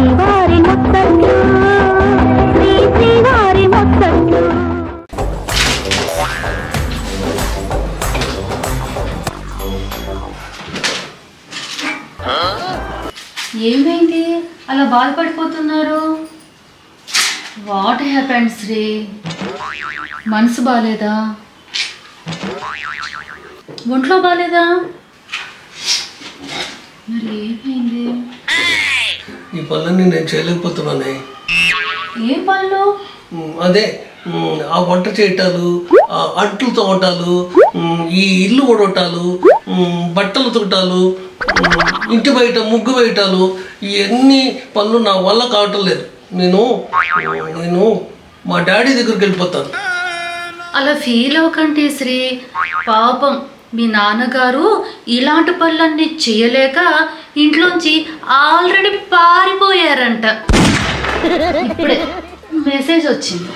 శ్రీవారి ముత్తట్లు శ్రీవారి ముత్తట్లు. ఏమైంది అలా బాధపడిపోతున్నారు? What happened Shri? మనసు బాలేదా? ఒంట్లో బాలేదా? మరి ఏమైంది? ఈ పనులన్నీ నేను చేయలేకపోతున్నానే. ఏం పనులు? అదే ఆ వంట చేయటాలు, ఆ అంట్లు తోమటాలు, ఈ ఇల్లు ఊడటాలు, బట్టలు తుకటాలు, ఇంటి బయట ముగ్గు వేయటాలు, ఇవన్నీ పనులు నా వల్ల కావటం లేదు. నేను మా డాడీ దగ్గరికి వెళ్ళిపోతాను. అలా ఫీల్ అవ్వకండి శ్రీ. పాపం మీ నాన్నగారు ఇలాంటి పనులన్నీ చేయలేక ఇంట్లోంచి ఆల్రెడీ పారిపోయారంట. ఇప్పుడే మెసేజ్ వచ్చింది.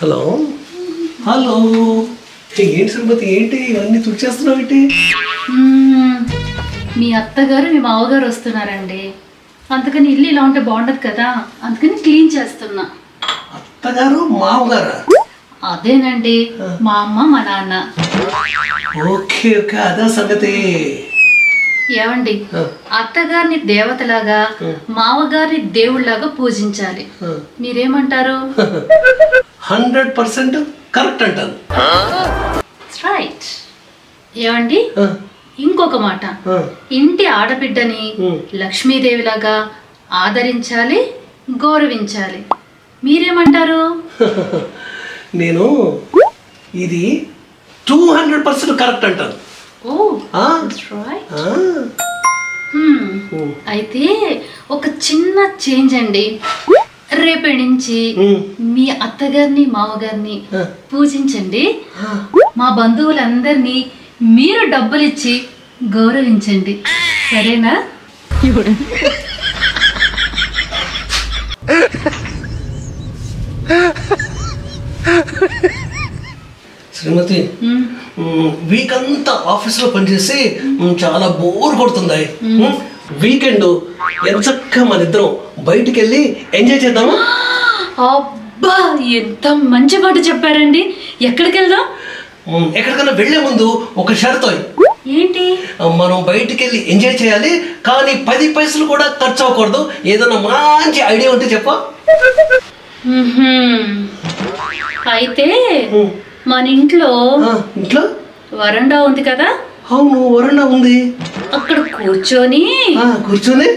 హలో హలో, ఏంటి శ్రీమతి, ఏంటి ఇవన్నీ తుడిచేస్తున్నావు ఏంటి? మీ అత్తగారు మీ మావగారు వస్తున్నారండి, అందుకని ఇల్లు ఇలా ఉంటే బాగుండదు కదా, అందుకని క్లీన్ చేస్తున్నా. అత్తగారు మామగారా? అదేనండి, మా అమ్మ మా నాన్న. ఓకే ఓకే, అదే సంగతి. ఏమండి, అత్తగారిని దేవతలాగా మావగారిని దేవుళ్లాగా పూజించాలి. మీరేమంటారు? 100% కరెక్ట్ అంటాను. రైట్. ఏమండి, ఇంకొక మాట, ఇంటి ఆడబిడ్డని లక్ష్మీదేవిలాగా ఆదరించాలి, గౌరవించాలి. మీరేమంటారు? నేను ఇది 200% కరెక్ట్ అంటాను. అయితే ఒక చిన్న చేంజ్ అండి. రేపటి నుంచి మీ అత్తగారిని మామగారిని పూజించండి. మా బంధువులందరినీ మీరు డబ్బులు ఇచ్చి గౌరవించండి, సరేనా? శ్రీమతి, వీక్ అంతా ఆఫీస్లో పనిచేసి చాలా బోర్ కొడుతుంది. వీకెండ్ ఎంచక్క మన ఇద్దరం బయటికి వెళ్ళి ఎంజాయ్ చేద్దామా? అబ్బా, ఎంత మంచి మాట చెప్పారండి. ఎక్కడికి వెళ్దాం? ఎక్కడికైనా వెళ్లే ముందు ఒక షరతు. ఏంటి? మనం బయటికి వెళ్ళి ఎంజాయ్ చేయాలి, కానీ 10 పైసలు కూడా ఖర్చు అవ్వకూడదు. ఏదైనా మంచి ఐడియా ఉంటే చెప్ప. అయితే మన ఇంట్లో వరండా ఉంది కదా? అవును, వరండా ఉంది. అక్కడ కూర్చొని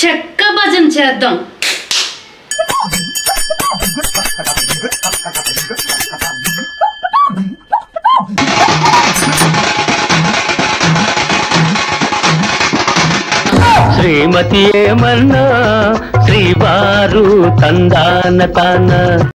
చెక్క భజన చేద్దాం. శ్రీమతి ఏమన్నా శ్రీవారు తందాన తాన